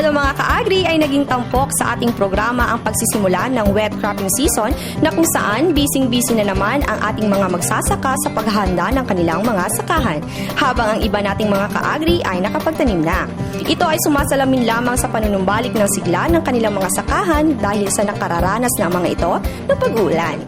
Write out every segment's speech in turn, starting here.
Sabado mga ka-agri ay naging tampok sa ating programa ang pagsisimula ng wet cropping season na kung saan bising-busy na naman ang ating mga magsasaka sa paghahanda ng kanilang mga sakahan, habang ang iba nating mga ka-agri ay nakapagtanim na. Ito ay sumasalamin lamang sa panunumbalik ng sigla ng kanilang mga sakahan dahil sa nakararanas ng mga ito ng pag-ulan.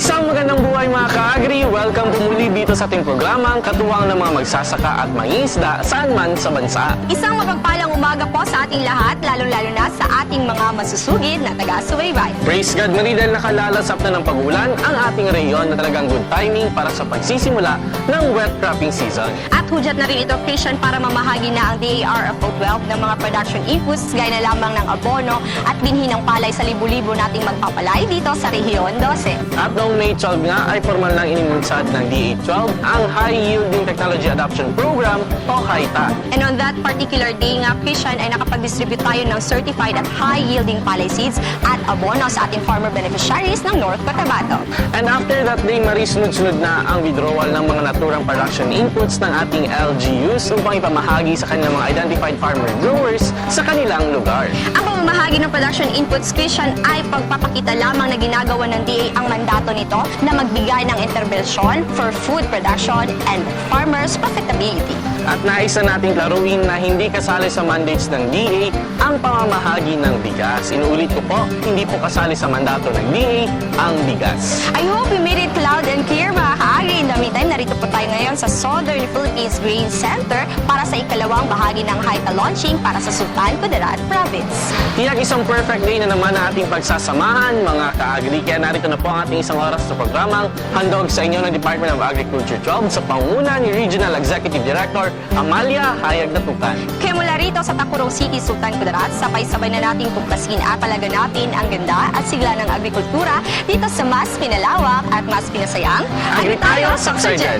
Isang magandang buhay mga ka-agri! Welcome po muli dito sa ating programang Katuwang ng mga magsasaka at mangingisda saan man sa bansa. Isang mapagpalang umaga po sa ating lahat, lalong-lalo na sa ating mga masusugid na taga-subaybay. Praise God na rin dahil nakalalasap na ng pag-ulan ang ating reyon na talagang good timing para sa pagsisimula ng wet cropping season. At hudyat na rin ito, Christian, para mamahagi na ang DARFO 12 ng mga production inputs gaya na lamang ng abono at binhi ng palay sa libu-libo nating magpapalay dito sa Rehiyon 12. At noong May 12 nga ay formal nang inimunsad ng DA12 ang High Yielding Technology Adoption Program o HYTA. And on that particular day nga, Christian, ay nakapag-distribute tayo ng certified at high-yielding palay seeds at abono sa ating farmer beneficiaries ng North Cotabato. And after that day, sunod-sunod na ang withdrawal ng mga naturang production inputs ng ating LGUs upang ipamahagi sa kanilang mga identified farmer growers sa kanilang lugar. Ang pamamahagi ng production inputs, Christian, ay pagpapakita lamang na ginagawa ng DA ang mandato nito na magbigay ng intervention for food production and farmers' profitability. At nais na nating klaruin na hindi kasali sa mandates ng DA ang pamamahagi ng bigas. Inuulit ko po, hindi po kasali sa mandato ng DA ang bigas. I hope we made it loud and clear mga ka-agri. In the meantime, narito po tayo ngayon sa Southern Philippines Grain Center para sa ikalawang bahagi ng HYTA launching para sa Sultan Kudarat Province. Tiyak isang perfect day na naman ang ating pagsasamahan mga ka-agri. Kaya narito na po ang ating isang oras sa programang handog sa inyo ng Department of Agriculture 12 sa pangunguna ni Regional Executive Director Amalia Hayag Datukan. Kaya mula rito sa Tacurong City, Sultan Kudarat, sabay-sabay na nating tuklasin at palaganapin ang ganda at sigla ng agrikultura dito sa mas pinalawak at mas pinasayang Agri tayo, Saksajan!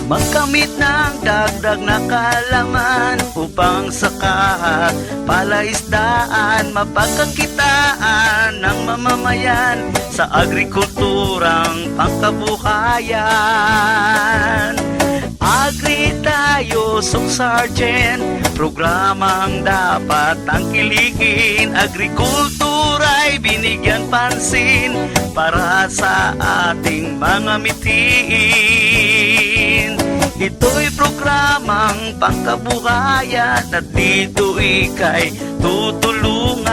Magkamit ng dagdag na kalaman upang saka palaisdaan mapagkakitaan ng mamamayan sa agrikulturang pangkabuhayan. Agri tayo, Sergeant, programang dapat tangkilikin. Agrikultura'y binigyan pansin para sa ating mga mitiin. Ito'y programang pangkabuhayan at dito ika'y tutulungan.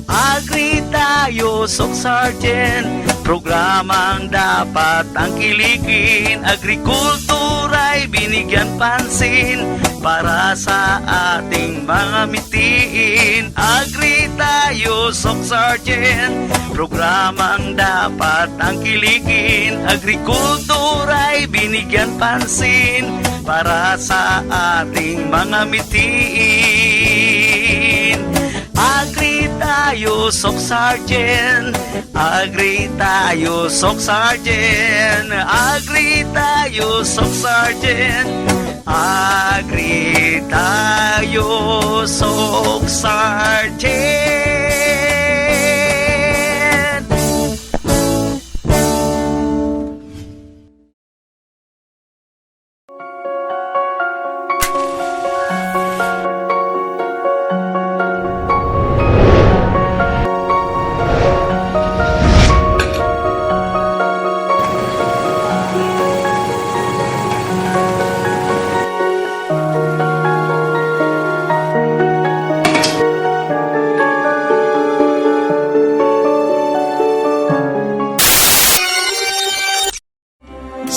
Agri tayo, Sergeant, programang dapat tangkilikin. Agrikultura'y binigyan pansin para sa ating mga mitiin. Agri tayo, Sergeant, programang dapat tangkilikin. Agrikultura'y binigyan pansin para sa ating mga mitiin. Agri tayo, Sergeant, agri tayo, Sergeant, agri tayo, Sergeant, agri tayo, Sergeant.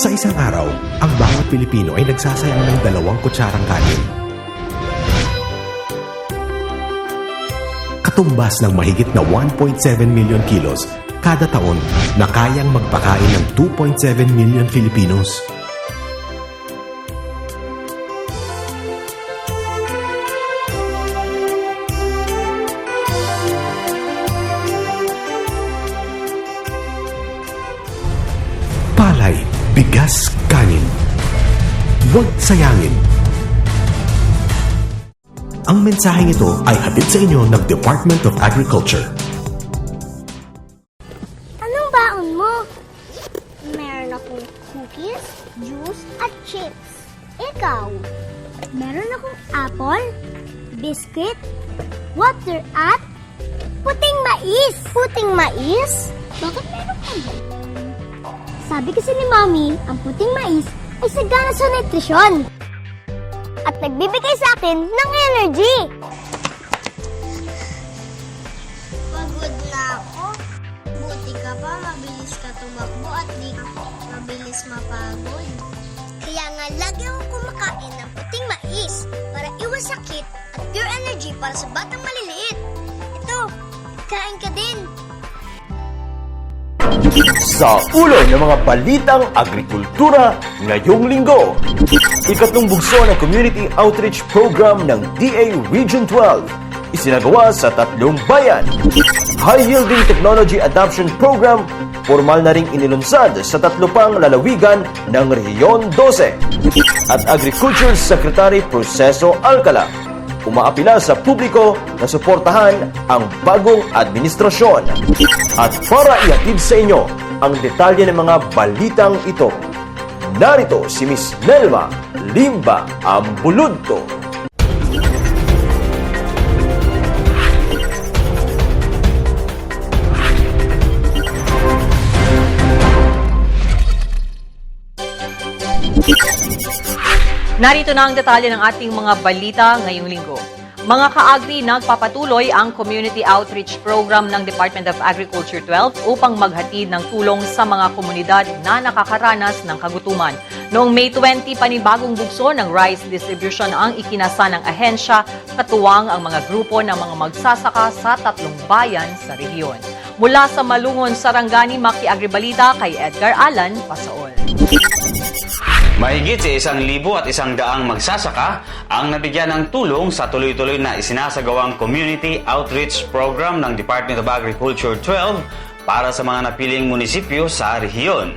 Sa isang araw, ang bawat Pilipino ay nagsasayang ng 2 kutsarang kanin. Katumbas ng mahigit na 1.7 million kilos kada taon na kayang magpakain ng 2.7 million Filipinos. huwag sayangin. Ang mensaheng ito ay hatid sa inyo ng Department of Agriculture. Anong baon mo? Meron akong cookies, juice, at chips. Ikaw? Meron akong apple, biscuit, water, at puting mais. Puting mais? Bakit meron ka ba? Sabi kasi ni Mommy, ang puting mais ay sagana sa nutrisyon. At nagbibigay sa akin ng energy. Pagod na ako. Buti ka pa, mabilis ka tumakbo at di ka mabilis mapagod. Kaya nga lagi akong kumakain ng puting mais para iwas sakit at pure energy para sa batang maliliit. Ito, kain ka din. Sa ulo ng mga balitang agrikultura ngayong linggo, ikatlong bugso ng Community Outreach Program ng DA Region 12, isinagawa sa 3 bayan. High Yielding Technology Adoption Program, formal na ring inilunsad sa 3 pang lalawigan ng Rehiyon 12. At Agriculture Secretary Proceso Alcala, umaapila sa publiko na suportahan ang bagong administrasyon. At para ihatid sa inyo ang detalye ng mga balitang ito, narito si Miss Nelma Limba Ambuludto. Narito na ang detalye ng ating mga balita ngayong linggo. Mga ka-agri, nagpapatuloy ang Community Outreach Program ng Department of Agriculture 12 upang maghatid ng tulong sa mga komunidad na nakakaranas ng kagutuman. Noong May 20, panibagong bugso ng rice distribution ang ikinasa ng ahensya, katuwang ang mga grupo ng mga magsasaka sa 3 bayan sa rehiyon. Mula sa Malungon, Sarangani, Maki-Agribalita kay Edgar Alan Pasaol. Mahigit sa 1,100 magsasaka ang nabigyan ng tulong sa tuloy-tuloy na isinasagawang Community Outreach Program ng Department of Agriculture 12 para sa mga napiling munisipyo sa rehiyon.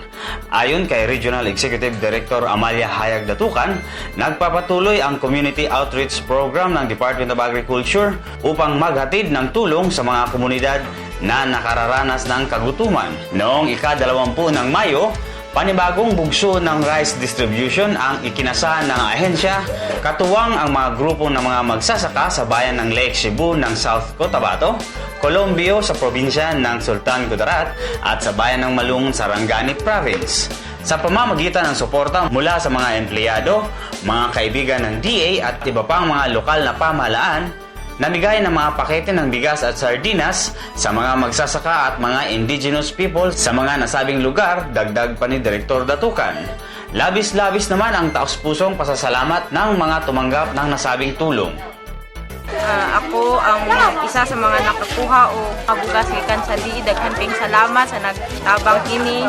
Ayon kay Regional Executive Director Amalia Hayag Datukan, nagpapatuloy ang Community Outreach Program ng Department of Agriculture upang maghatid ng tulong sa mga komunidad na nakararanas ng kagutuman. Noong ika-20 ng Mayo, panibagong bugso ng rice distribution ang ikinasahan ng ahensya, katuwang ang mga grupo ng mga magsasaka sa bayan ng Lake Cebu ng South Cotabato, Colombio sa probinsya ng Sultan Kudarat at sa bayan ng Malungon, Sarangani Province. Sa pamamagitan ng suporta mula sa mga empleyado, mga kaibigan ng DA at iba pang mga lokal na pamahalaan, namigay ng mga pakete ng bigas at sardinas sa mga magsasaka at mga indigenous people sa mga nasabing lugar, dagdag pa ni Direktor Datukan. Labis-labis naman ang taos-pusong pasasalamat ng mga tumanggap ng nasabing tulong. Ako ang isa sa mga nakakuha o kabugas gikan sa DI. Daghan kayong salamat sa nagtabang kini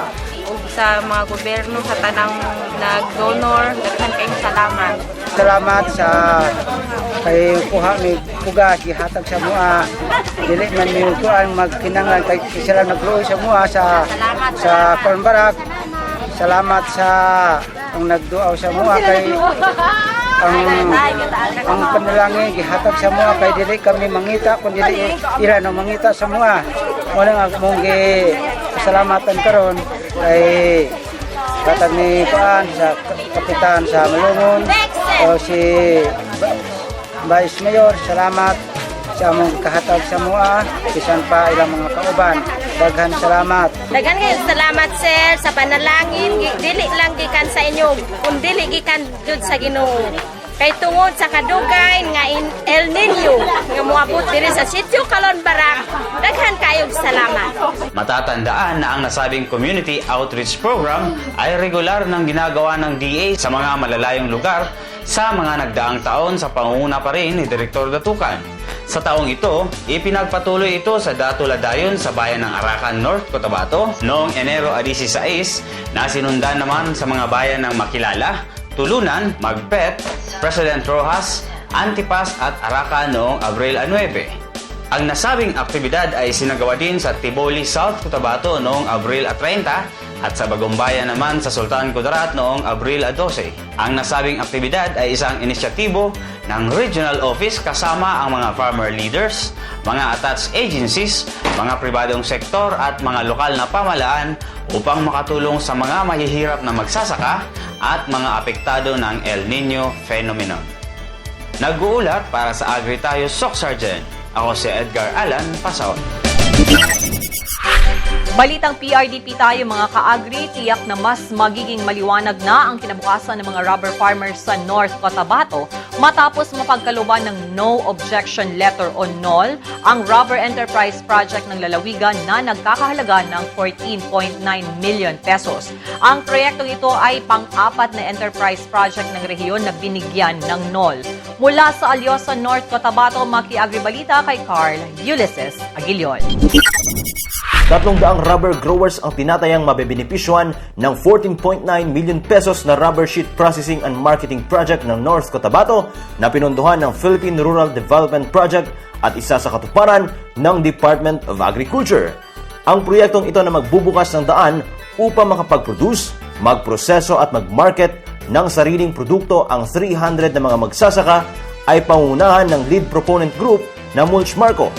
o sa mga gobyerno sa tanang nag-donor. Daghan kayong salamat. Salamat sa kay kuha ni pugas gihatag sa mua. Dili man mi kuan magkinanglan kay sila nagluoy sa mua sa Corn Barak. Salamat sa ang nagduaw sa mua kay ang panalangin gihatag sa mua kay dili kami mangita kun dili ira no mangita sa mua. Wala nga mong salamatan karon kay katag ni kuan sa kapitan sa Malungon o si Vice Mayor, salamat sa among kahatag sa mua, bisan pa ilang mga kauban. Daghan salamat. Daghan kayong salamat sir sa panalangin. Dili lang gikan sa inyo, kun dili gikan jud sa Ginoo. Kay tungod sa kadugay nga El Nino nga moabot diri sa Sitio Calon Barak, daghan kayong salamat. Matatandaan na ang nasabing Community Outreach Program ay regular ng ginagawa ng DA sa mga malalayong lugar sa mga nagdaang taon sa pangunguna pa rin ni Direktor Datukan. Sa taong ito, ipinagpatuloy ito sa Datuladayon sa bayan ng Arakan, North Cotabato noong Enero 16 na sinundan naman sa mga bayan ng Makilala, Tulunan, Magpet, President Rojas, Antipas at Arakan noong Abril 9. Ang nasabing aktibidad ay sinagawa din sa Tiboli, South Cotabato noong Abril 30 at sa Bagumbayan naman sa Sultan Kudarat noong Abril 12. Ang nasabing aktibidad ay isang inisyatibo ng Regional Office kasama ang mga farmer leaders, mga attached agencies, mga pribadong sektor at mga lokal na pamahalaan upang makatulong sa mga mahihirap na magsasaka at mga apektado ng El Nino phenomenon. Nag-uulat para sa Agri Tayo Soc Sergeant. Ako si Edgar Alan Pasaon. Balitang PRDP tayo mga ka-agri, tiyak na mas magiging maliwanag na ang kinabukasan ng mga rubber farmers sa North Cotabato matapos mapagkalooban ng No Objection Letter o NOL ang Rubber Enterprise Project ng lalawigan na nagkakahalaga ng 14.9 million pesos. Ang proyektong ito ay pang-apat na enterprise project ng rehiyon na binigyan ng NOL. Mula sa Alyosa, North Cotabato, maki-agribalita kay Carl Ulysses Aguilion. 300 rubber growers ang tinatayang mabebenepisyuhan ng 14.9 million pesos na rubber sheet processing and marketing project ng North Cotabato na pinondohan ng Philippine Rural Development Project at isa sa katuparan ng Department of Agriculture. Ang proyektong ito na magbubukas ng daan upang makapag-produce, magproseso at mag-market ng sariling produkto ang 300 na mga magsasaka ay pangunahan ng lead proponent group na Mulch Marco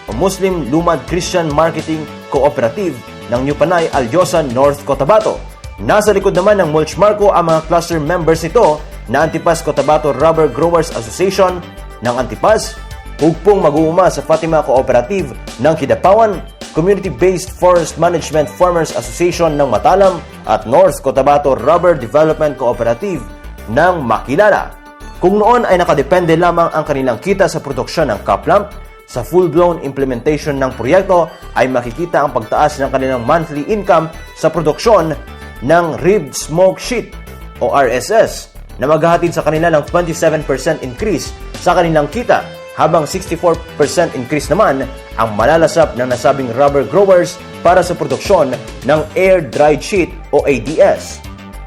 o Muslim Lumad Christian Marketing Cooperative ng New Panay, Alyosa, North Cotabato. Nasa likod naman ng Mulch Marco ang mga cluster members nito na Antipas Cotabato Rubber Growers Association ng Antipas, Hugpong Mag-uuma sa Fatima Cooperative ng Kidapawan, Community-Based Forest Management Farmers Association ng Matalam at North Cotabato Rubber Development Cooperative ng Makilala. Kung noon ay nakadepende lamang ang kanilang kita sa produksyon ng kaplamp, sa full-blown implementation ng proyekto ay makikita ang pagtaas ng kanilang monthly income sa produksyon ng ribbed smoke sheet o RSS na maghahatid sa kanila ng 27% increase sa kanilang kita habang 64% increase naman ang malalasap ng nasabing rubber growers para sa produksyon ng air-dried sheet o ADS.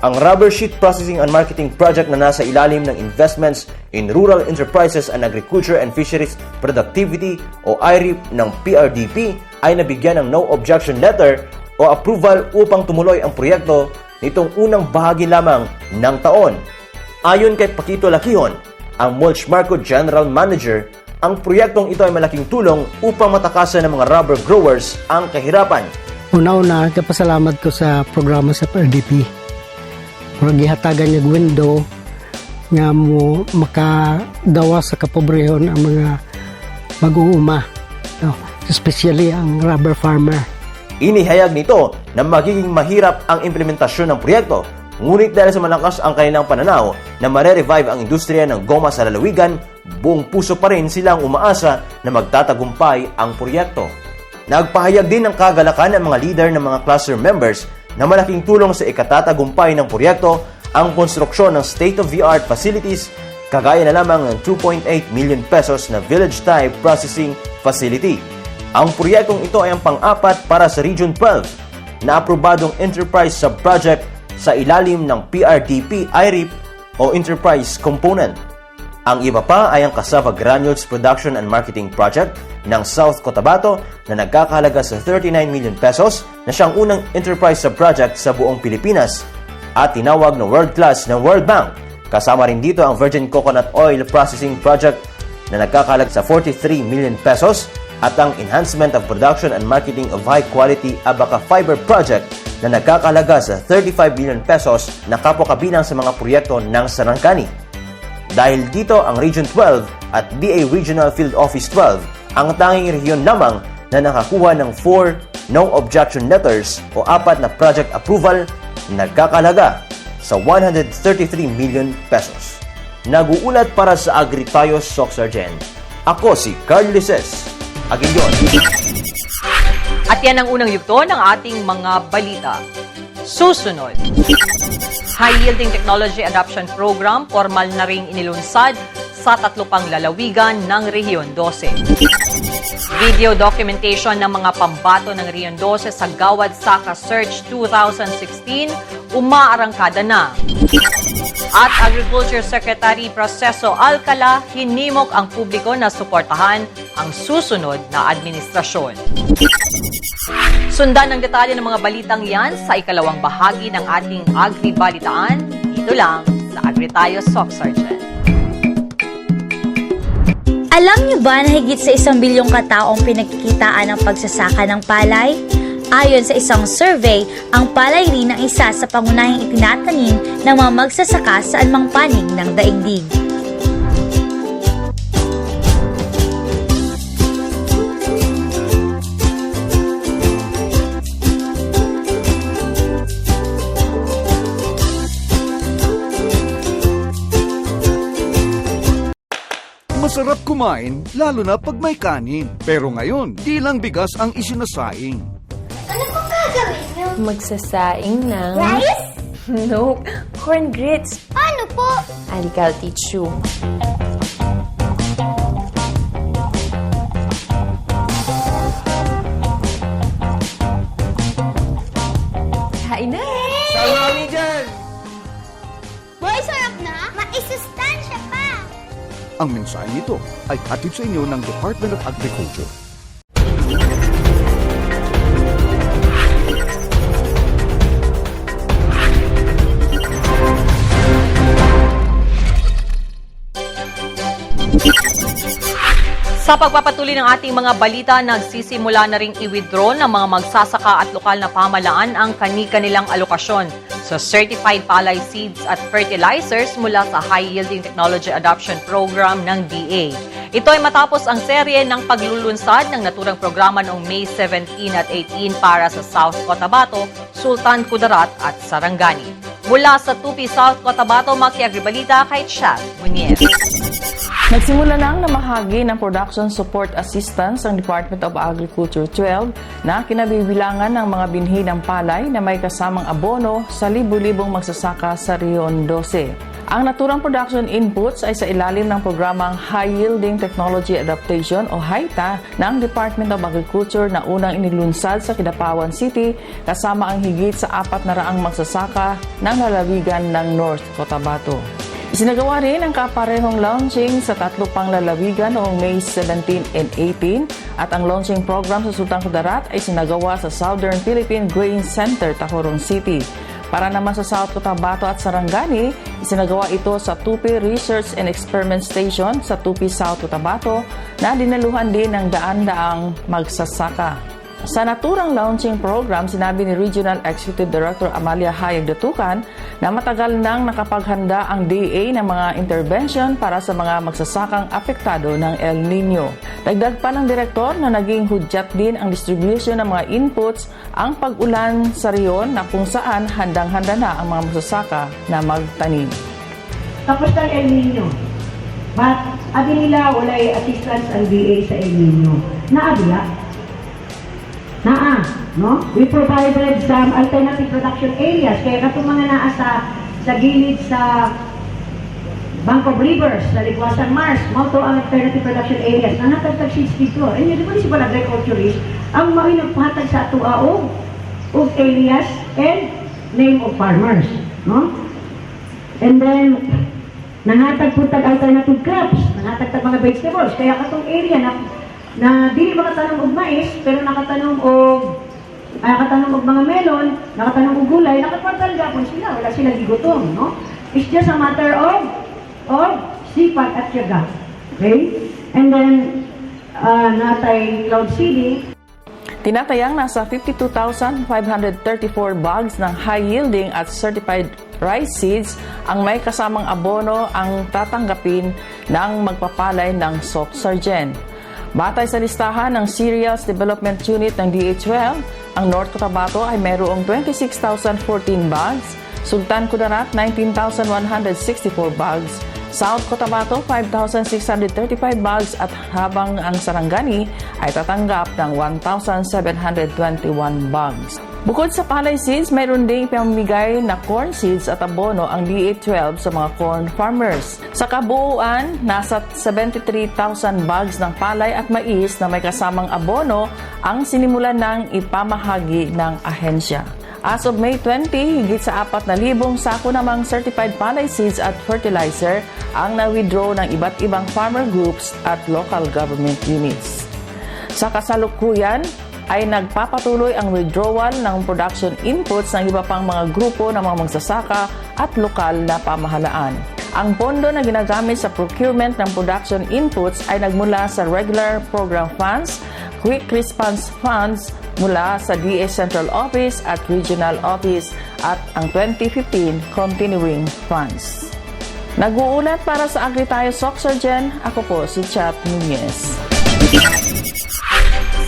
Ang Rubber Sheet Processing and Marketing Project na nasa ilalim ng Investments in Rural Enterprises and Agriculture and Fisheries Productivity o IREP ng PRDP ay nabigyan ng No Objection Letter o approval upang tumuloy ang proyekto nitong unang bahagi lamang ng taon. Ayon kay Paquito Lakihon, ang Mulch Marco General Manager, ang proyektong ito ay malaking tulong upang matakasan ng mga rubber growers ang kahirapan. Una-una, kapasalamat ko sa programa sa PRDP. Gihatagan niya window nga mo makadawa sa kapobrehon ang mga mag-uuma, especially ang rubber farmer. Inihayag nito na magiging mahirap ang implementasyon ng proyekto, ngunit dahil sa malakas ang kanilang pananaw na mare-revive ang industriya ng goma sa lalawigan, buong puso pa rin silang umaasa na magtatagumpay ang proyekto. Nagpahayag din ng kagalakan ang mga leader ng mga cluster members na malaking tulong sa ikatatagumpay ng proyekto ang konstruksyon ng state-of-the-art facilities kagaya na lamang ng 2.8 million pesos na village-type processing facility. Ang proyektong ito ay ang pang-apat para sa Region 12 na aprobadong enterprise sub-project sa ilalim ng PRDP IREP o Enterprise Component. Ang iba pa ay ang Cassava Granules Production and Marketing Project ng South Cotabato na nagkakahalaga sa 39 million pesos na siyang unang enterprise sub-project sa buong Pilipinas at tinawag na World Class ng World Bank. Kasama rin dito ang Virgin Coconut Oil Processing Project na nagkakahalaga sa 43 million pesos at ang Enhancement of Production and Marketing of High Quality Abaca Fiber Project na nagkakahalaga sa 35 million pesos na kapwa-kabilang sa mga proyekto ng Sarangani. Dahil dito ang Region 12 at DA Regional Field Office 12 ang tanging rehiyon lamang na nakakuha ng 4 No Objection Letters o 4 na project approval na nagkakahalaga sa 133 million pesos. Nag-uulat para sa Agri Tayo Soc Sergeant. Ako si Carl Ulysses Aguilion. At yan ang unang yugto ng ating mga balita. Susunod. High-Yielding Technology Adoption Program, formal na ring inilunsad sa 3 pang lalawigan ng Rehiyon 12. Video documentation ng mga pambato ng Rehiyon 12 sa Gawad Saka Search 2016, umaarangkada na. At Agriculture Secretary Proceso Alcala, hinimok ang publiko na suportahan ang susunod na administrasyon. Sundan ng detalye ng mga balitang yan sa ikalawang bahagi ng ating Agri-Balitaan, dito lang sa Agri-Tayo Sock Sergeant. Alam niyo ba na higit sa 1 bilyong kataong pinagkikitaan ng pagsasaka ng palay? Ayon sa isang survey, ang palay rin ang isa sa pangunahing itinatanim ng mga magsasaka sa anumang panig ng daigdig. Masarap kumain, lalo na pag may kanin. Pero ngayon, di lang bigas ang isinasaing. Ano pong gagawin niyo? Magsasaing ng... Rice? No, corn grits. Ano po? Halika, I'll teach you. Kain na! Salami dyan! Boy, sarap na? Maisustansya pa! Ang mensahe nito ay hatid sa inyo ng Department of Agriculture. Sa pagpapatuloy ng ating mga balita, nagsisimula na ring i-withdraw ng mga magsasaka at lokal na pamalaan ang kani-kanilang alokasyon sa certified palay seeds at fertilizers mula sa High Yielding Technology Adoption Program ng DA. Ito ay matapos ang serye ng paglulunsad ng naturang programa noong May 17 at 18 para sa South Cotabato, Sultan Kudarat at Sarangani. Mula sa Tupi, South Cotabato, makiagribalita kay Chad Munier. Nagsimula na ang namahagi ng Production Support Assistance ang Department of Agriculture 12 na kinabibilangan ng mga binhi ng palay na may kasamang abono sa libu-libong magsasaka sa Rion 12. Ang naturang production inputs ay sa ilalim ng programang High Yielding Technology Adaptation o HYTA ng Department of Agriculture na unang inilunsad sa Kidapawan City kasama ang higit sa 400 magsasaka ng lalawigan ng North Cotabato. Isinagawa rin ang kaparehong launching sa 3 pang lalawigan noong May 17 and 18 at ang launching program sa Sultan Kudarat ay sinagawa sa Southern Philippine Grain Center, Tacloban City. Para naman sa South Cotabato at Sarangani, isinagawa ito sa Tupi Research and Experiment Station sa Tupi, South Cotabato na dinaluhan din ng daan-daang magsasaka. Sa naturang launching program, sinabi ni Regional Executive Director Amalia Hayag Datukan na matagal nang nakapaghanda ang DA ng mga intervention para sa mga magsasakang apektado ng El Nino. Dagdag pa ng direktor na naging hudyat din ang distribution ng mga inputs ang pag-ulan sa riyon na kung saan handang-handa na ang mga magsasaka na magtanim. Tapos ng El Nino, adi nila walay assistance ang DA sa El Nino. Naabila? No? We provided some alternative production areas. Kaya katong mga naa sa gilid sa Bank of Rivers, sa Ligwasan Mars, mga ang alternative production areas na natagtag 62. And yun, municipal agriculturist, ang mga nagpahatag sa atuaog of areas and name of farmers. No? And then, nangatag po tag alternative crops, nangatag tag mga vegetables. Kaya katong area na dili makatanong og mais, pero nakatanong og mga melon, nakatanong og gulay, nakatwartal gapon sila, wala sila gigutom, no? It's just a matter of sipag at tiyaga. Okay? And then, natay cloud seeding. Tinatayang nasa 52,534 bags ng high-yielding at certified rice seeds ang may kasamang abono ang tatanggapin ng magpapalay ng Sock Sergeant. Batay sa listahan ng Cereals Development Unit ng DA12, ang North Cotabato ay mayroong 26,014 bags, Sultan Kudarat 19,164 bags, South Cotabato 5,635 bags at habang ang Sarangani ay tatanggap ng 1,721 bags. Bukod sa palay seeds, mayroon ding pamimigay na corn seeds at abono ang DA12 sa mga corn farmers. Sa kabuuan, nasa 73,000 bags ng palay at mais na may kasamang abono ang sinimulan ng ipamahagi ng ahensya. As of May 20, higit sa 4,000 sako namang certified palay seeds at fertilizer ang na-withdraw ng iba't ibang farmer groups at local government units. Sa kasalukuyan, ay nagpapatuloy ang withdrawal ng production inputs ng iba pang mga grupo ng mga magsasaka at lokal na pamahalaan. Ang pondo na ginagamit sa procurement ng production inputs ay nagmula sa regular program funds, quick response funds mula sa DA Central Office at Regional Office at ang 2015 continuing funds. Nag-uulat para sa AgriTayo Soxargen, ako po si Chat Nunez.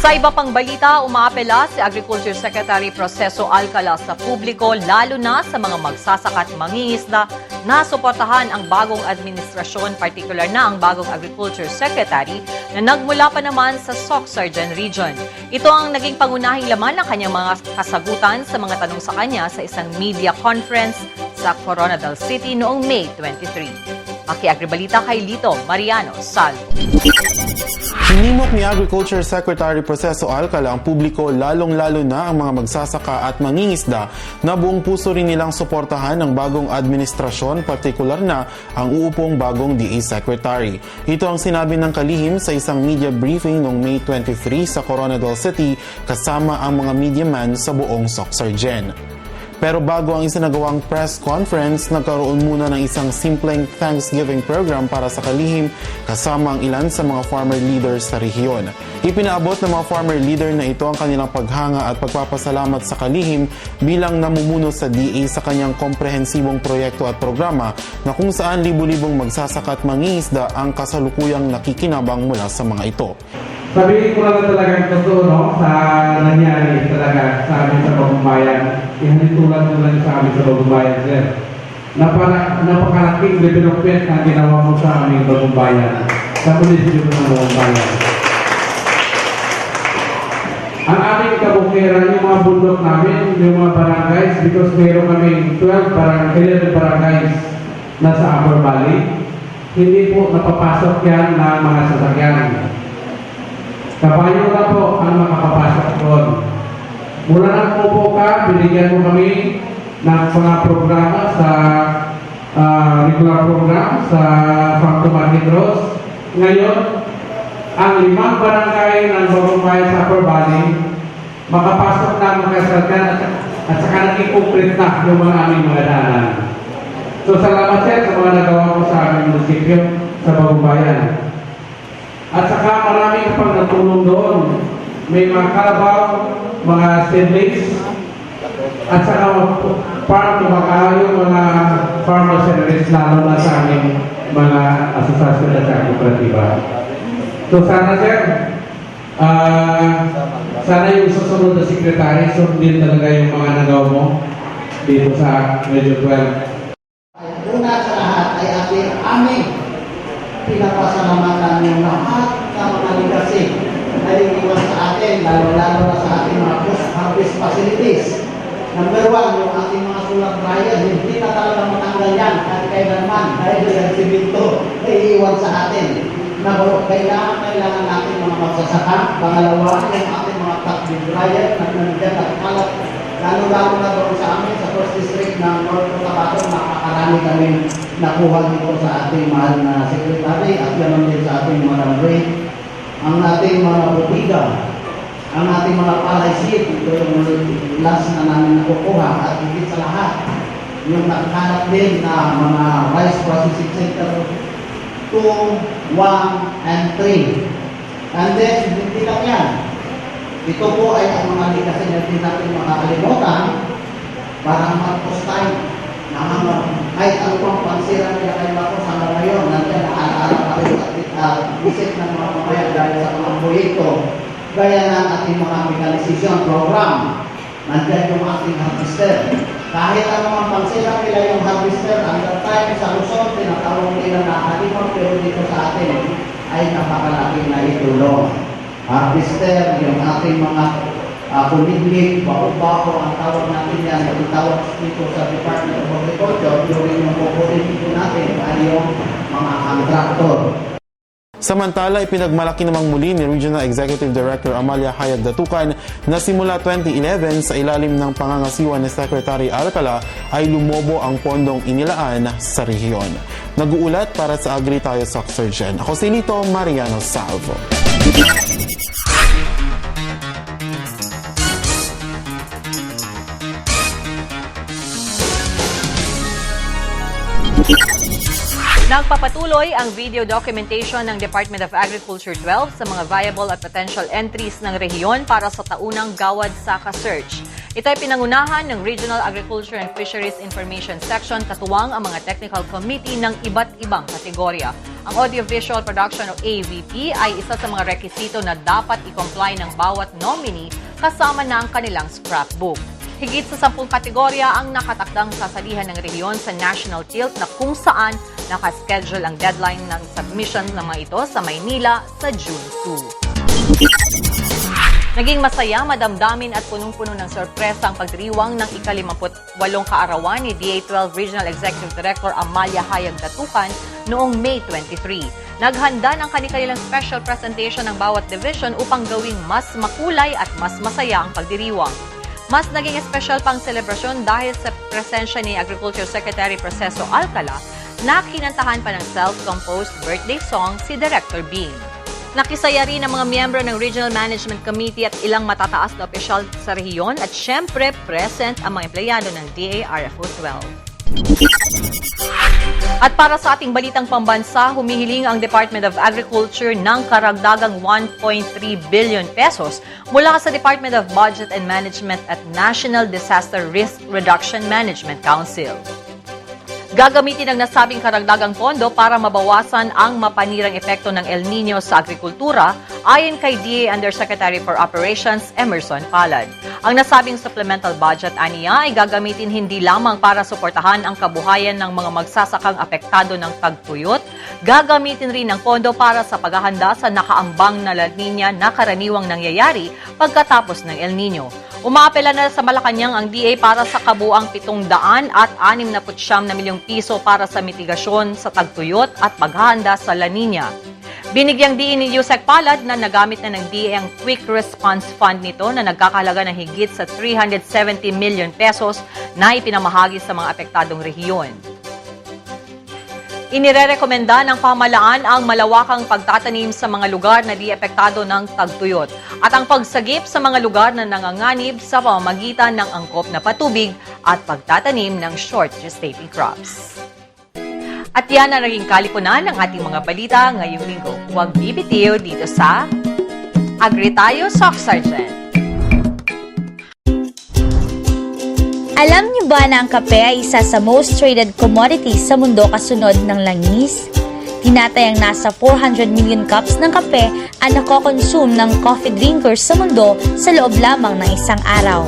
Sa iba pang balita, umaapela si Agriculture Secretary Proceso Alcala sa publiko, lalo na sa mga magsasaka at mangingisda na suportahan ang bagong administrasyon, particular na ang bagong Agriculture Secretary na nagmula pa naman sa Soxargen Region. Ito ang naging pangunahing laman ng kanyang mga kasagutan sa mga tanong sa kanya sa isang media conference sa Coronadal City noong May 23. Maki-agribalita kay Lito Mariano Salvo. Hinimok ni Agriculture Secretary Proceso Alcala ang publiko, lalong-lalo na ang mga magsasaka at mangingisda na buong puso rin nilang suportahan ng bagong administrasyon, partikular na ang uupong bagong DA Secretary. Ito ang sinabi ng kalihim sa isang media briefing noong May 23 sa Coronadal City kasama ang mga media man sa buong Soxargen. Pero bago ang isinagawang press conference, nagkaroon muna ng isang simpleng Thanksgiving program para sa kalihim kasama ang ilan sa mga farmer leaders sa rehiyon. Ipinaabot ng mga farmer leader na ito ang kanilang paghanga at pagpapasalamat sa kalihim bilang namumuno sa DA sa kanyang komprehensibong proyekto at programa na kung saan libu-libong magsasaka at mangingisda ang kasalukuyang nakikinabang mula sa mga ito. Sabihin ko lang talagang totoo, no, sa nangyari talaga sa amin sa Bagumbayan. Ihanitulan ko lang sa amin sa Bagumbayan, sir. Napakalaking development ang ginawa mo sa aming Bagumbayan, sa munisipyo ng Bagumbayan. Ang aming kabukiran, yung mga bundok namin, yung mga barangays, because mayroon kami 11 barangays na sa Upper Valley, hindi po napapasok yan ng mga sasakyan. Kabayo na po ang makakapasok doon. Mula nang umupo ka, binigyan mo kami ng mga programa sa regular program sa Farm to Market Roads. Ngayon, ang 5 barangay ng Bagumbayan sa Upper Valley, makapasok na makasasakyan at saka naging complete na yung mga aming mga daanan. So salamat sir sa mga nagawa mo sa aming munisipyo sa Bagumbayan. At saka marami ka pang natulong doon. May mga kalabaw, mga seedlings, at saka farm to yung mga farmers and race, lalo na sa aming mga asosasyon at sa kooperatiba. So sana sir, sana yung susunod na sekretary, sundin talaga yung mga nagawa mo dito sa Medyo 12. Una sa lahat ay aming pinapasalamatan yung lahat ng mga legacy na iniwan sa atin, lalo-lalo na sa ating mga post-harvest facilities. Number 1, yung ating mga solar dryer, hindi na talaga matanggal yan kahit kailanman dahil yung simento na iiwan sa atin. Na kailangan natin mga magsasaka. Pangalawa, yung ating mga taxi dryer na nandiyan at kalat, lalo-lalo na doon sa amin sa First District ng North Cotabato, napakarami kami nakuha dito sa ating mahal na sekretary at ganoon din sa ating mga Ray, ang ating mga botiga, ang ating mga palay seed, ito yung last na namin nakukuha at higit sa lahat, yung nakakalap din na mga rice processing center 2, 1, and 3. And then, hindi lang yan. Ito po ay ang mga legacy na hindi natin makakalimutan para mag-post time na kahit ano pang pansira nila kayo ako sa ngayon, nandiyan nakaalaala pa rin at isip ng mga pamayan dahil sa mga proyekto gaya ng ating mga mechanization program. Nandiyan yung ating harvester. Kahit ang mga pansira nila yung harvester, under time sa Luzon, tinatawag nila na halimon, pero dito sa atin ay napakalaking na itulong. Harvester, yung ating mga kumiglig, bako-bako, ang tawag natin yan, ang tawag dito sa Department of Agriculture, during yung kukunin dito natin ay yung mga contractor. Samantala, ipinagmalaki namang muli ni Regional Executive Director Amalia Hayag Datukan na simula 2011 sa ilalim ng pangangasiwa ni Secretary Alcala ay lumobo ang pondong inilaan sa rehiyon. Nag-uulat para sa Agri Tayo Surgeon. Ako si Lito Mariano Salvo. Nagpapatuloy ang video documentation ng Department of Agriculture 12 sa mga viable at potential entries ng rehiyon para sa taunang Gawad Saka Search. Ito ay pinangunahan ng Regional Agriculture and Fisheries Information Section katuwang ang mga technical committee ng iba't ibang kategorya. Ang audiovisual production o AVP ay isa sa mga rekisito na dapat i-comply ng bawat nominee kasama na ang kanilang scrapbook. Higit sa 10 kategorya ang nakatakdang sasalihan ng rehiyon sa National Tilt na kung saan nakaschedule ang deadline ng submission ng mga ito sa Maynila sa June 2. Naging masaya, madamdamin at punong-puno ng sorpresa ang pagdiriwang ng ika-58 kaarawan ni DA12 Regional Executive Director Amalia Hayag Datukan noong May 23. Naghanda ng kanilang special presentation ng bawat division upang gawing mas makulay at mas masaya ang pagdiriwang. Mas naging special pang selebrasyon dahil sa presensya ni Agriculture Secretary Proceso Alcala na kinantahan pa ng self-composed birthday song si Director Bean. Nakisaya rin ang mga miyembro ng Regional Management Committee at ilang matataas na opisyal sa rehiyon at syempre present ang mga empleyado ng DARFO 12. At para sa ating balitang pambansa, humihiling ang Department of Agriculture ng karagdagang 1.3 billion pesos mula sa Department of Budget and Management at National Disaster Risk Reduction Management Council. Gagamitin ang nasabing karagdagang pondo para mabawasan ang mapanirang epekto ng El Nino sa agrikultura ayon kay DA Undersecretary for Operations Emerson Palad. Ang nasabing supplemental budget aniya ay gagamitin hindi lamang para suportahan ang kabuhayan ng mga magsasakang apektado ng tagtuyot, gagamitin rin ang pondo para sa paghahanda sa nakaambang na La Nina na karaniwang nangyayari pagkatapos ng El Nino. Umaapela na sa Malacanang ang DA para sa kabuang 769 na milyong piso para sa mitigasyon sa tagtuyot at paghahanda sa La Nina. Binigyang diin ni Yusek Palad na nagamit na ng DA ang Quick Response Fund nito na nagkakahalaga ng higit sa 370 million pesos na ipinamahagi sa mga apektadong rehiyon. Inirerekomenda ng pamahalaan ang malawakang pagtatanim sa mga lugar na di epektado ng tagtuyot at ang pagsagip sa mga lugar na nanganganib sa pamamagitan ng angkop na patubig at pagtatanim ng short gestating crops. At yan ang naging kalipunan ng ating mga balita ngayong linggo. Huwag bibitiw dito sa Agri Tayo Surgeon. Alam niyo ba na ang kape ay isa sa most traded commodities sa mundo kasunod ng langis? Tinatayang nasa 400 million cups ng kape ang nakokonsume ng coffee drinkers sa mundo sa loob lamang ng isang araw.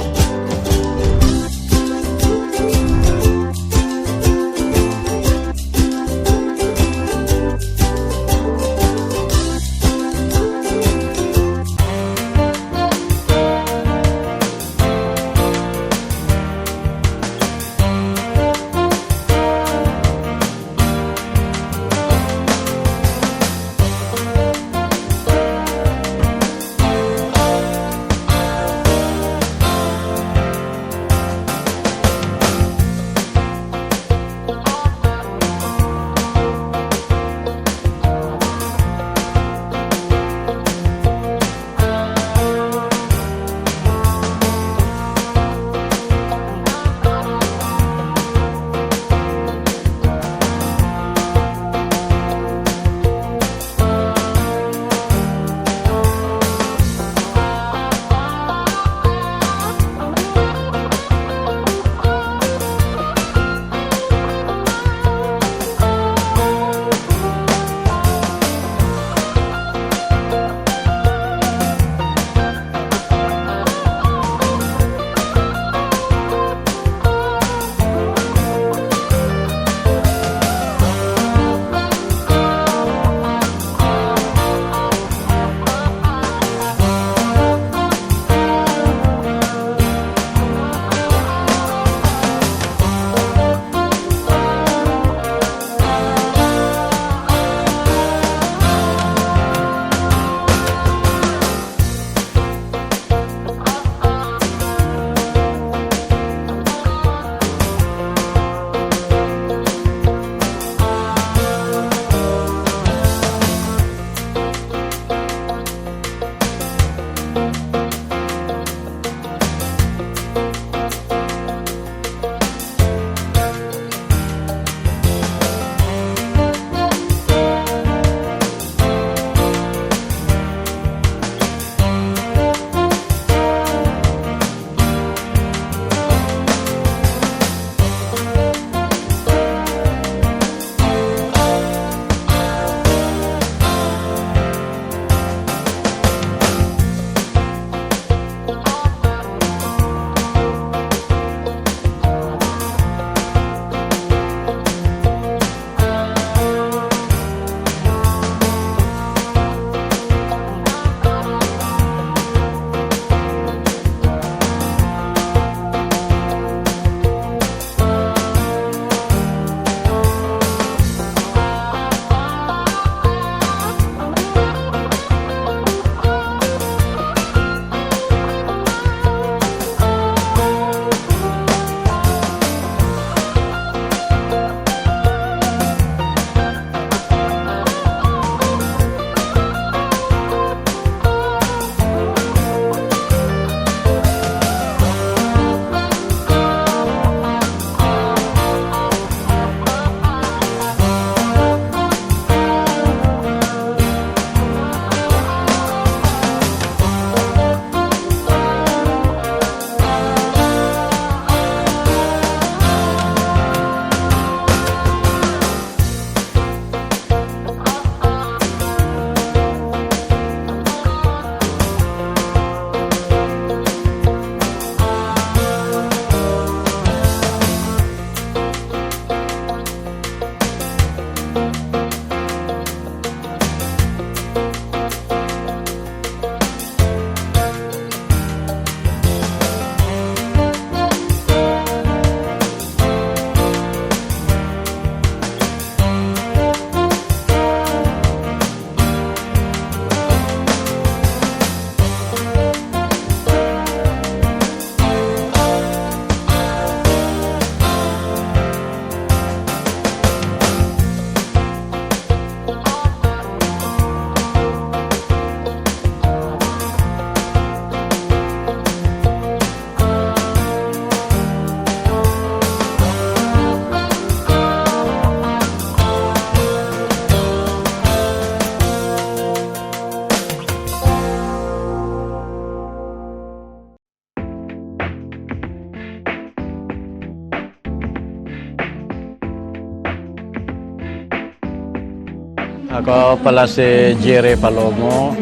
Ako pala si Jerry Palomo,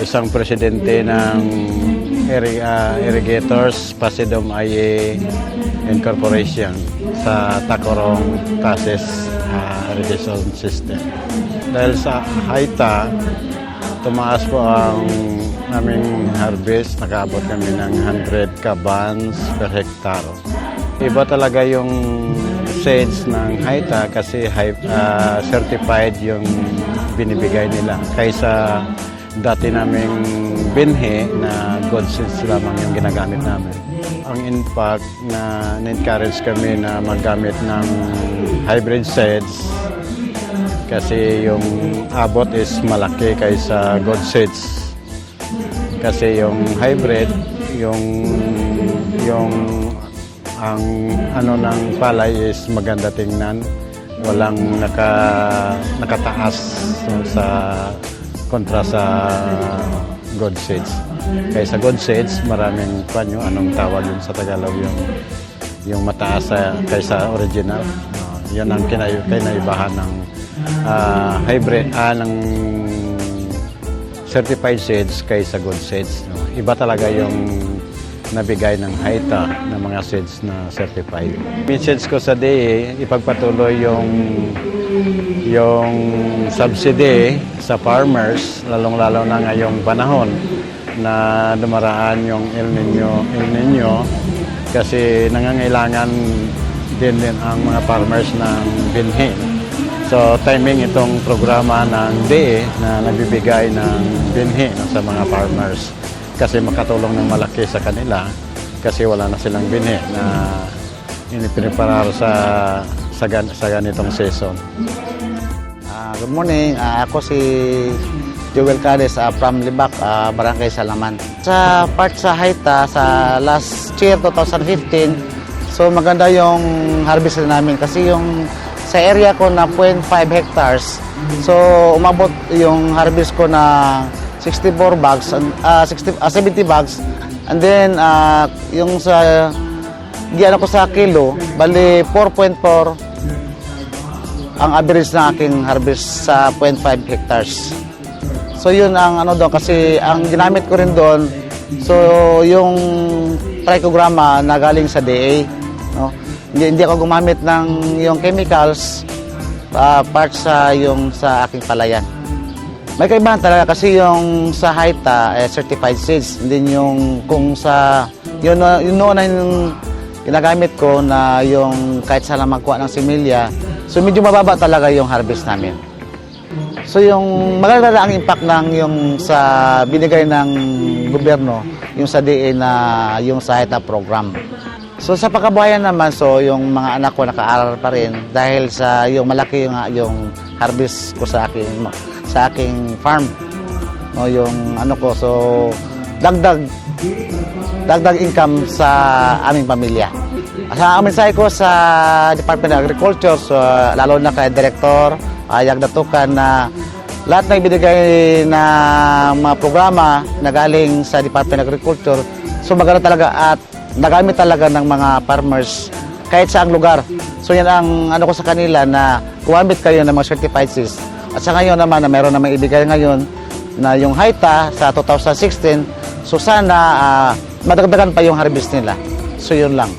isang presidente ng Irrigators Pasidum IE Incorporation sa Tacorong Cases Irrigation System. Dahil sa Haita, tumaas po ang aming harvest, nakaabot kami ng 100 kabans per hektar. Iba talaga yung seeds ng Haita kasi certified yung binibigay nila. Kaysa dati naming binhi na good seeds lamang yung ginagamit namin. Ang impact na encourage kami na maggamit ng hybrid seeds kasi yung abot is malaki kaysa good seeds. Kasi yung hybrid, ang ano ng palay is maganda tingnan, walang nakataas sa kontra sa good seeds. Kaysa good seeds, maraming panyo, anong tawag yun sa Tagalog, yung mataas kaysa original. Yun ang kinaibahan ng hybrid, ng certified seeds kaysa good seeds. Iba talaga yung nabigay ng Haita ng mga seeds na certified. Message ko sa DA, ipagpatuloy yung subsidy sa farmers, lalong-lalo na ngayong panahon na dumaraan yung El Nino kasi nangangailangan din ang mga farmers ng binhi. So timing itong programa ng DA na nagbibigay ng binhi sa mga farmers kasi makatulong ng malaki sa kanila kasi wala na silang binhi na inipreparar sa ganitong season. Good morning, ako si Joel Cades from Libak, Barangay Salaman. Sa part sa Haita, sa last year 2015, so maganda yung harvest namin kasi yung sa area ko na 0.5 hectares, so umabot yung harvest ko na 64 bags, 70 bags, and then yung sa giyan ko sa kilo, bali 4.4 ang average na aking harvest sa 0.5 hectares. So yun ang ano doon kasi ang ginamit ko rin doon, so yung trichogramma na galing sa DA, no? Hindi ako gumamit ng yung chemicals part sa yung sa aking palayan. May kaibahan talaga kasi yung sa Haita certified seeds, hindi yung kung sa yun noon na yung ginagamit ko na yung kahit saan magkuha ng similya, so medyo mababa talaga yung harvest namin. So yung maganda ang impact ng yung sa binigay ng gobyerno, yung sa DA na yung sa Haita program. So sa pagkabuhayan naman, so yung mga anak ko nakaaral pa rin dahil sa yung malaki yung harvest ko sa aking farm. No, yung ano ko, so dagdag income sa aming pamilya. Sa mensahe ko sa Department of Agriculture, so, lalo na kay Director Ayag Datukan na lahat na ibinigay na mga programa na galing sa Department of Agriculture, so maganda talaga at nagamit talaga ng mga farmers kahit saang lugar. So yan ang ano ko sa kanila na gumamit kayo ng mga certified seeds. At sa ngayon naman na meron namang ibigay ngayon na yung Haita sa 2016, so sana madagdagan pa yung harvest nila. So yun lang.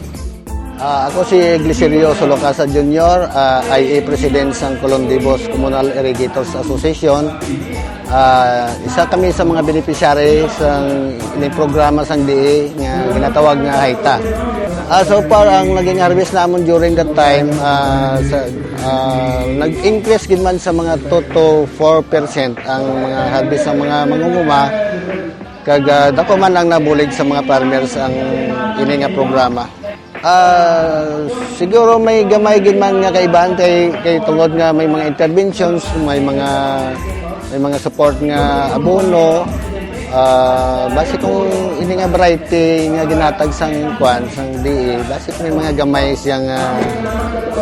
Ako si Glicirio Solocasa Jr., IA President ng Colondibos Communal Irrigators Association. Isa kami sa mga beneficiary sa programa ng DA nga ginatawag nga Haita. So far, ang naging harvest namin during that time, nag-increase din man sa mga 2 to 4% ang mga harvest ng mga mangunguma. Kag dako man ang nabulig sa mga farmers ang ini nga programa. Siguro may gamay gid man nga kaibahan kay tungod nga may mga interventions, may mga support nga abono, basi kung ini nga variety nga ginatag sang kuan sang DA, basi may mga gamay siyang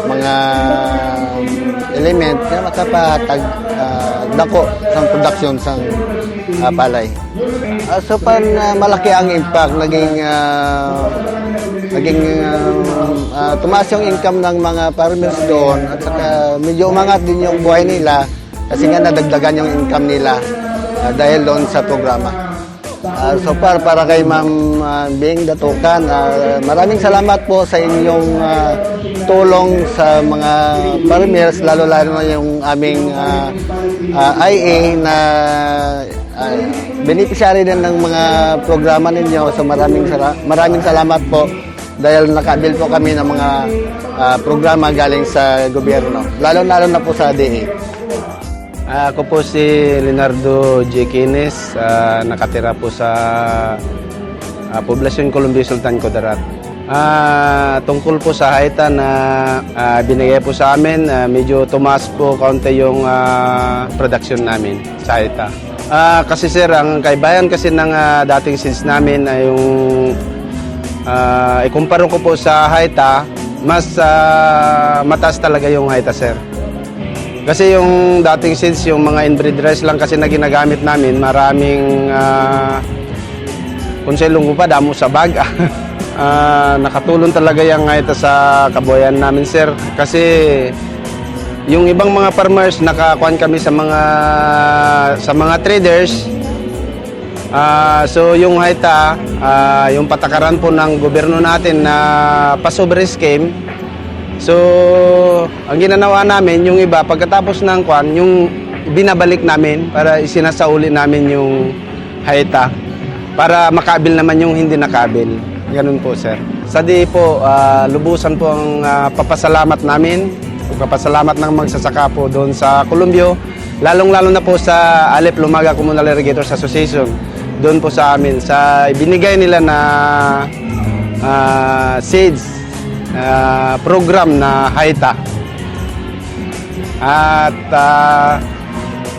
mga element nga makapahatag dako sang production sang palay. So pan malaki ang impact, naging tumaas yung income ng mga farmers doon at saka medyo umangat din yung buhay nila Kasi nga nadagdagan yung income nila dahil doon sa programa. So far, para kay Ma'am Bing Datukan, maraming salamat po sa inyong tulong sa mga farmers, lalo-lalo na yung aming IA na beneficiary din ng mga programa ninyo. So maraming salamat po dahil nakabil po kami ng mga programa galing sa gobyerno, lalo-lalo na po sa DA. Ako po si Leonardo J. Kines, nakatira po sa Poblasyon Columbia Sultan Kudarat. Tungkol po sa haita na binigay po sa amin, medyo tumaas po kaunti yung production namin sa haita. Kasi sir, ang kaibahan kasi ng dating seeds namin ay yung ikumpara ko po sa haita, mas mataas talaga yung haita sir. Kasi yung dating seeds, yung mga inbreed rice lang kasi na ginagamit namin, maraming konselong ko pa, damo sa bag. Nakatulong talaga yung ito sa kabuhayan namin, sir. Kasi yung ibang mga farmers, nakakuan kami sa mga traders. So yung haita, yung patakaran po ng gobyerno natin na pasobre scheme. So ang ginanawa namin, yung iba, pagkatapos ng kuan, yung binabalik namin para isinasauli namin yung haita para makabil naman yung hindi nakabil. Ganun po, sir. Sa DA po, lubusan po ang papasalamat namin, papasalamat ng magsasaka po doon sa Columbio, lalong-lalo na po sa Alep Lumaga Communal Irrigators Association. Doon po sa amin, sa ibinigay nila na seeds, program na haita. At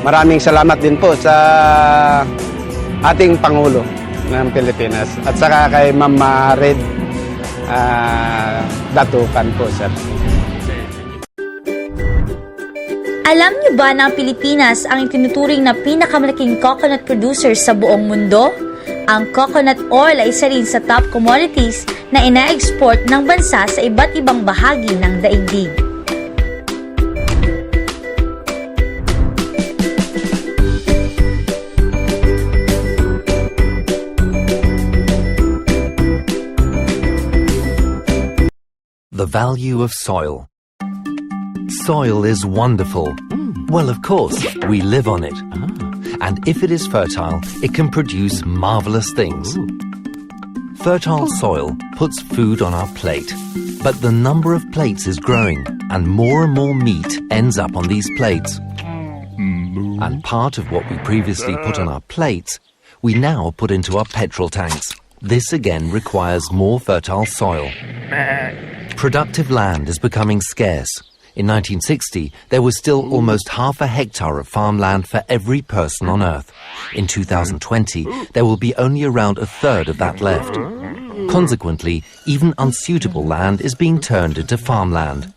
maraming salamat din po sa ating Pangulo ng Pilipinas at saka kay Ma'am Red Datukan po, sir. Alam niyo ba na ang Pilipinas ang itinuturing na pinakamalaking coconut producer sa buong mundo? Ang coconut oil ay isa rin sa top commodities na ina-export ng bansa sa iba't ibang bahagi ng daigdig. The value of soil. Soil is wonderful. Well, of course, we live on it. And if it is fertile, it can produce marvelous things. Fertile soil puts food on our plate. But the number of plates is growing, and more meat ends up on these plates. And part of what we previously put on our plates, we now put into our petrol tanks. This again requires more fertile soil. Productive land is becoming scarce. In 1960, there was still almost half a hectare of farmland for every person on Earth. In 2020, there will be only around a third of that left. Consequently, even unsuitable land is being turned into farmland.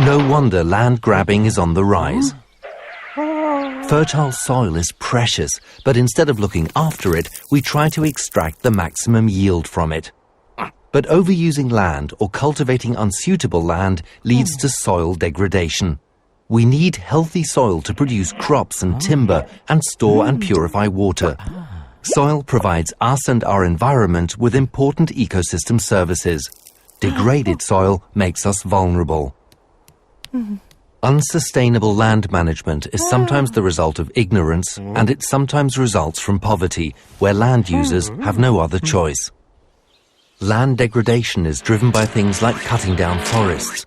No wonder land grabbing is on the rise. Fertile soil is precious, but instead of looking after it, we try to extract the maximum yield from it. But overusing land or cultivating unsuitable land leads to soil degradation. We need healthy soil to produce crops and timber and store and purify water. Soil provides us and our environment with important ecosystem services. Degraded soil makes us vulnerable. Unsustainable land management is sometimes the result of ignorance, and it sometimes results from poverty, where land users have no other choice. Land degradation is driven by things like cutting down forests,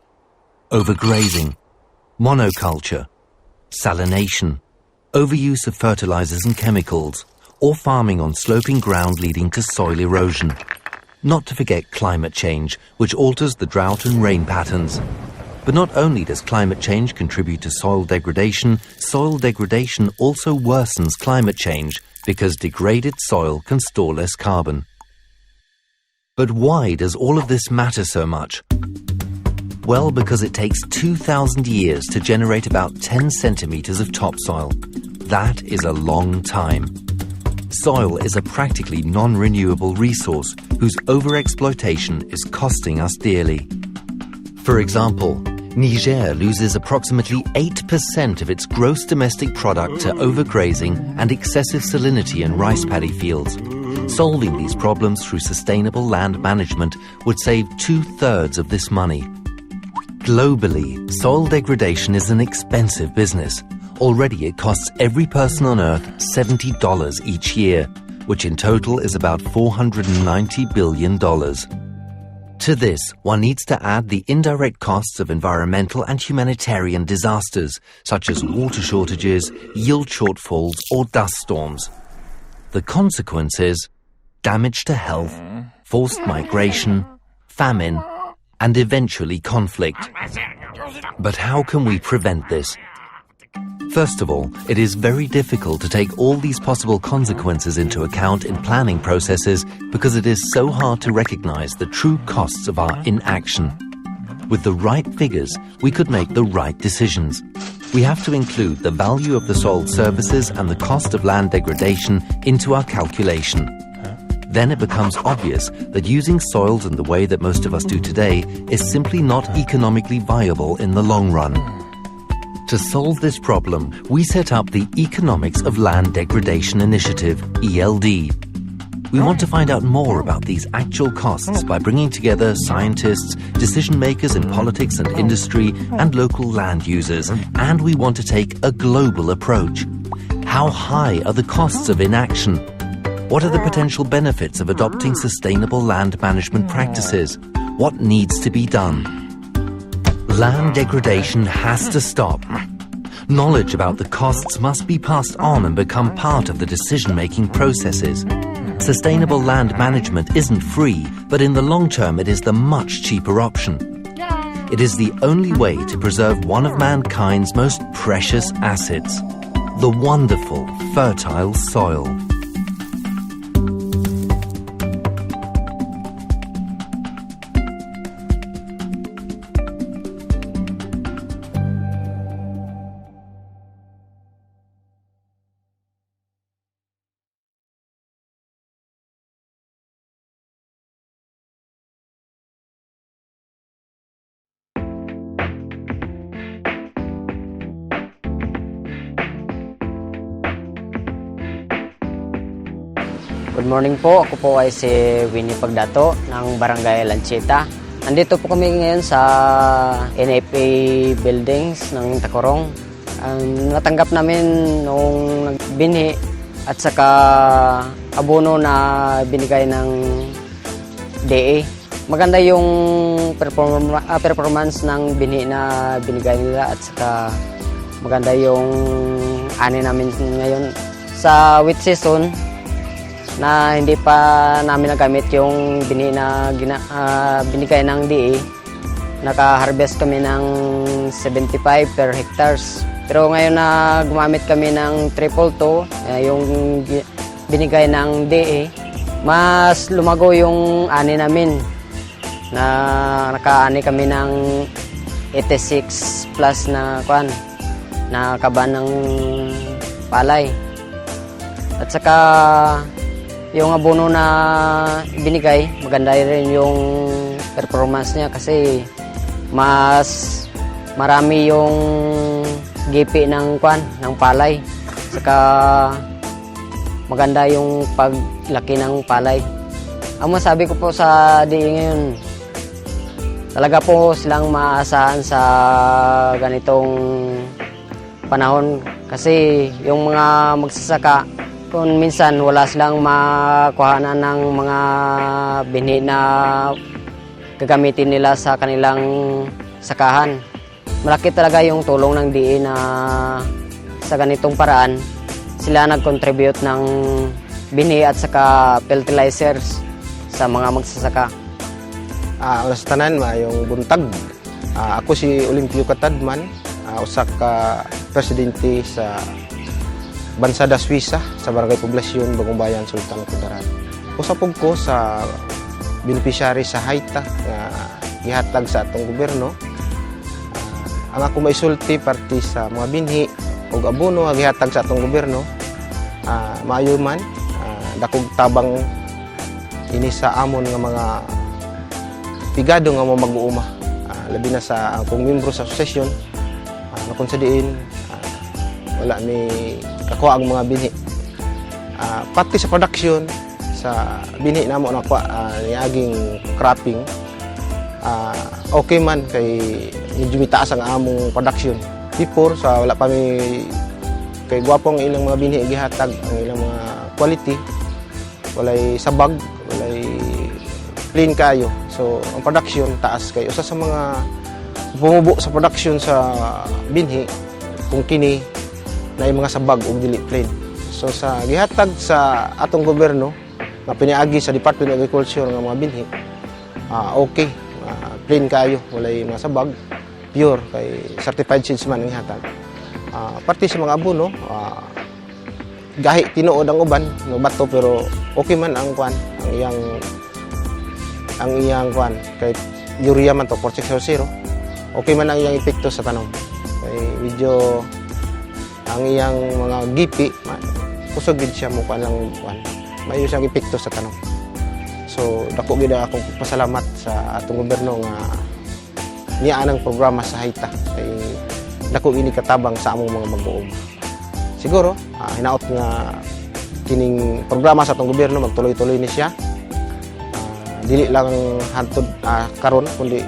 overgrazing, monoculture, salination, overuse of fertilizers and chemicals, or farming on sloping ground leading to soil erosion. Not to forget climate change, which alters the drought and rain patterns. But not only does climate change contribute to soil degradation also worsens climate change because degraded soil can store less carbon. But why does all of this matter so much? Well, because it takes 2,000 years to generate about 10 centimeters of topsoil. That is a long time. Soil is a practically non-renewable resource whose overexploitation is costing us dearly. For example, Niger loses approximately 8% of its gross domestic product to overgrazing and excessive salinity in rice paddy fields. Solving these problems through sustainable land management would save 2/3 of this money. Globally, soil degradation is an expensive business. Already it costs every person on Earth $70 each year, which in total is about $490 billion. To this, one needs to add the indirect costs of environmental and humanitarian disasters, such as water shortages, yield shortfalls, or dust storms. The consequence is damage to health, forced migration, famine, and eventually conflict. But how can we prevent this? First of all, it is very difficult to take all these possible consequences into account in planning processes because it is so hard to recognize the true costs of our inaction. With the right figures, we could make the right decisions. We have to include the value of the soil services and the cost of land degradation into our calculation. Then it becomes obvious that using soils in the way that most of us do today is simply not economically viable in the long run. To solve this problem, we set up the Economics of Land Degradation Initiative, ELD. We want to find out more about these actual costs by bringing together scientists, decision makers in politics and industry, and local land users, and we want to take a global approach. How high are the costs of inaction? What are the potential benefits of adopting sustainable land management practices? What needs to be done? Land degradation has to stop. Knowledge about the costs must be passed on and become part of the decision-making processes. Sustainable land management isn't free, but in the long term it is the much cheaper option. It is the only way to preserve one of mankind's most precious assets, the wonderful, fertile soil. Good morning po, ako po ay si Winnie Pagdato ng Barangay Lanchita. Nandito po kami ngayon sa NFA Buildings ng Tacorong. Natanggap namin nung nagbinhi at saka abono na binigay ng DA. Maganda yung performance ng binhi na binigay nila at saka maganda yung ani namin ngayon. Sa wheat season, na hindi pa namin nagamit yung binhi na binigay ng DA. Naka-harvest kami ng 75 per hectares. Pero ngayon na gumamit kami ng 222, yung binigay ng DA, mas lumago yung ani namin. Na naka-ani kami ng 86 plus na na kaban ng palay. At saka yung abono na binigay, maganda rin yung performance niya kasi mas marami yung gipi ng ng palay. Saka maganda yung paglaki ng palay. Ang masabi ko po sa DA ngayon, talaga po silang maasahan sa ganitong panahon kasi yung mga magsasaka kung minsan wala silang makuhanan ng mga binhi na gagamitin nila sa kanilang sakahan. Malaki talaga yung tulong ng DA na sa ganitong paraan sila nag-contribute ng binhi at saka fertilizers sa mga magsasaka. Sa tanan yung buntag. Ako si Olimpio Katadman, usa ka presidente sa Bansada Suiza sa Barangay Poblasyon, Bagong Bayan, Sultan Kudarat. Usapog ko sa beneficiary sa Haita nga gihatag sa atong gobyerno. Ang ako maisulti parte sa mga binhi ug abono nga gihatag sa atong gobyerno. Maayo man dakog tabang ini sa amon nga mga pigado nga mag-uuma. labi na sa akong membro sa association, nakon sa diin, wala ni kakuha ang mga binhi. Pati sa production, sa binhi namo nakuha niaging cropping, okay man kay medyo mitaas ang among production. Before, sa wala pa mi kay gwapo ang ilang mga binhi gihatag, ang ilang mga quality, walay sabag, walay clean kayo. So ang production taas kay usa sa mga bumubo sa production sa binhi kung kini na mga sabag ug dili clean. So sa gihatag sa atong gobyerno na piniagi sa Department of Agriculture nga mga binhi, okay, clean kayo, walay mga sabag, pure kay certified seeds man ang gihatag. Parte sa mga abono, gahi tinuod ang uban no bato pero okay man ang kwan, ang iyang kwan kay urea man to 4600. Okay man ang iyang epekto sa tanom. Kay medyo ang iyang mga gipi kusog gid siya mo lang kwan. Mayo siyang epekto sa tanom. So dako gid akong pasalamat sa atong gobyerno nga niya ang programa sa Hayta kay dako ini katabang sa among mga mag-uuma. Siguro, hinaot nga kining programa sa atong gobyerno magtuloy-tuloy ni siya. Dili lang hantod karon kundi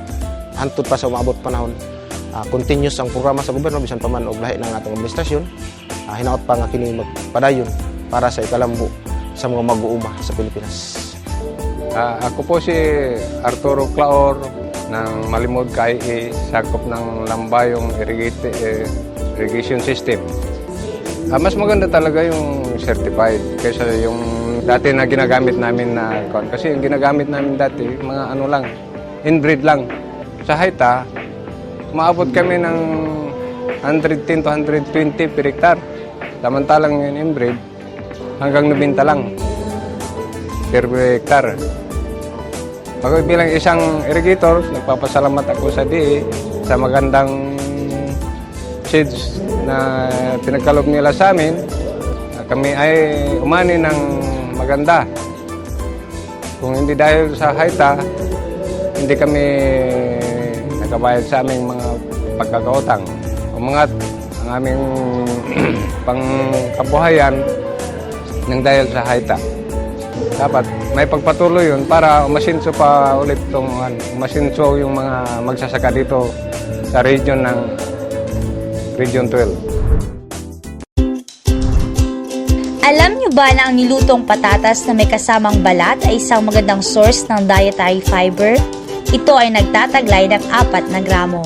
hantod pa sa umabot panahon. Continuous ang programa sa gobyerno bisan pa man og lahi ng atong administrasyon. Hinaot pa nga kining magpadayon para sa ikalambo sa mga mag-uuma sa Pilipinas. Ako po si Arturo Claor ng Malimod KIA, sakop ng Lambayong irrigation system. Mas maganda talaga yung certified kaysa yung dati na ginagamit namin na kasi yung ginagamit namin dati mga ano lang, inbreed lang. Sa Hayta, maabot kami ng 110 to 120 per hectare. Samantalang yung inbreed, hanggang 90 lang per hectare. Ako bilang isang irrigator, nagpapasalamat ako sa DA sa magandang seeds na pinagkaloob nila sa amin. Kami ay umani ng maganda. Kung hindi dahil sa Hayta, hindi kami nakabayad sa aming mga pagkakautang. Umangat ang aming pangkabuhayan ng dahil sa Hayta. Dapat may pagpatuloy yun para umasinso pa ulit umasinso yung mga magsasaka dito sa region ng Region 12. Alam niyo ba na ang nilutong patatas na may kasamang balat ay isang magandang source ng dietary fiber? Ito ay nagtataglay ng 4 na gramo.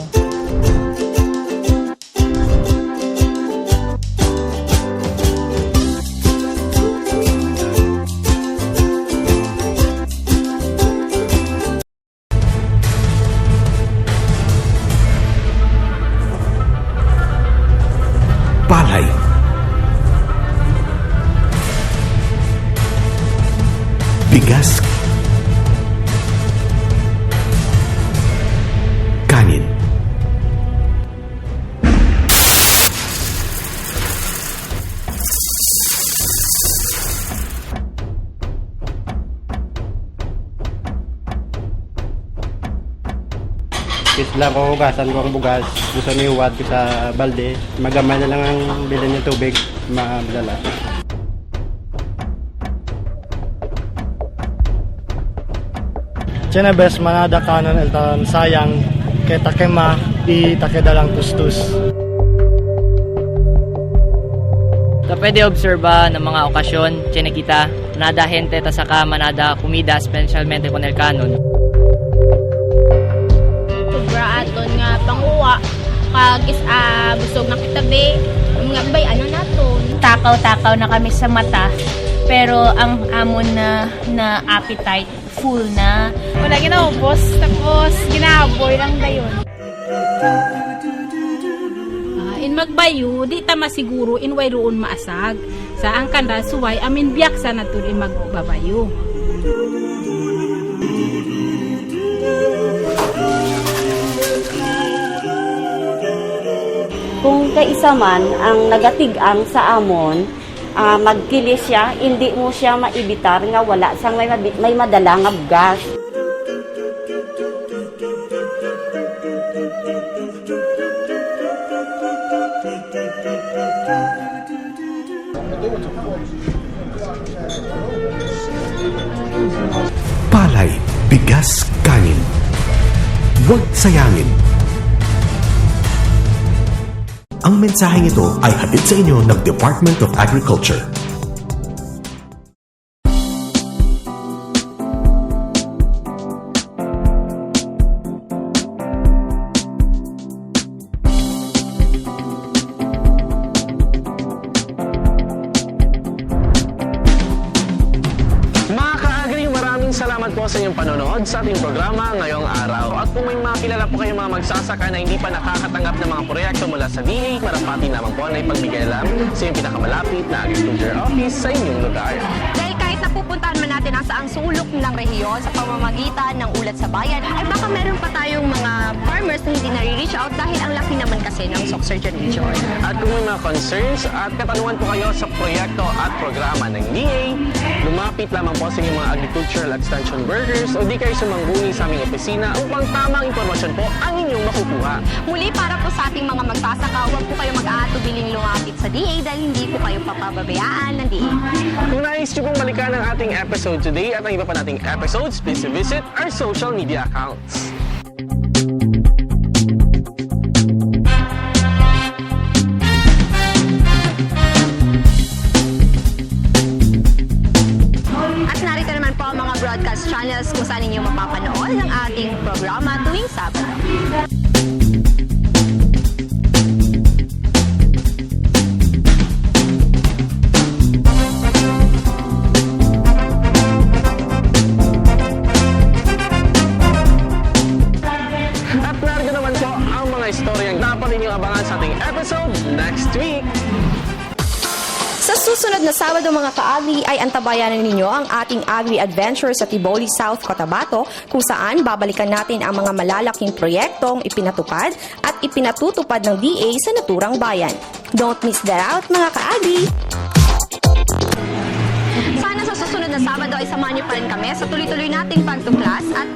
Palay, bigas, kanin, Isla ko hugasan ko ang bugas. Gusto ni Huwad ko sa balde. Magamay na lang ang bilhin ng tubig. Madala. Tiyan bes manada kanan eltan sayang kay takema di takedalang tustus. So, pwede obserba ng mga okasyon, tiyan kita, nada hente ta saka manada kumida, specialmente con el canon. Aton nga panguwa kag busog na kitabi mga bay ano naton takaw-takaw na kami sa mata pero ang amon na appetite full na wala ginaubos tapos ginahaboy lang dayon. In magbayo di ta masiguro in way roon maasag sa ang kanda suway amin biyak sa natud in magbabayo. Kung kaisa man ang nagatigang sa amon, magkilis siya, hindi mo siya maibitar nga wala sang may madala nga bugas. Palay, bigas, kanin. Huwag sayangin. Ang mensaheng ito ay hatid sa inyo ng Department of Agriculture. Salamat po sa inyong panonood sa ating programa ngayong araw. At kung may mga kilala po kayong mga magsasaka na hindi pa nakakatanggap ng mga proyekto mula sa DA, marapati naman po na ipagbigay lang sa inyong pinakamalapit na agriculture office sa inyong lugar. Dahil kahit napupuntahan man natin ang saang sulok ng rehiyon sa pamamagitan ng ulat sa bayan, ay baka meron pa tayong mga farmers na hindi nare-reach out dahil ang laki naman kasi ng Soc-Surgeon Region. At kung may mga concerns at katanungan po kayo sa proyekto at programa ng DA, lumapit lamang po sa inyong mga agricultural extension workers o di kayo sumangguni sa aming opisina upang tamang impormasyon po ang inyong makukuha. Muli para po sa ating mga magsasaka, huwag po kayo mag-aatubiling lumapit sa DA dahil hindi po kayo papababayaan ng DA. Kung nais nyo pong balikan ang ating episode today at ang iba pa nating episodes, please visit our social media accounts. At narito naman po ang mga broadcast channels kung saan ninyo mapapanood ang ating programa tuwing Sabado. At narito naman po ang mga istoryang dapat ninyong abangan sa ating episode next week. Sa susunod na Sabado mga ka-agri ay antabayanan ninyo ang ating Agri Adventure sa Tiboli South, Cotabato kung saan babalikan natin ang mga malalaking proyektong ipinatupad at ipinatutupad ng DA sa naturang bayan. Don't miss that out mga ka-agri! Sana sa susunod na Sabado ay samahan niyo pa rin kami sa tuloy-tuloy nating pagtuklas at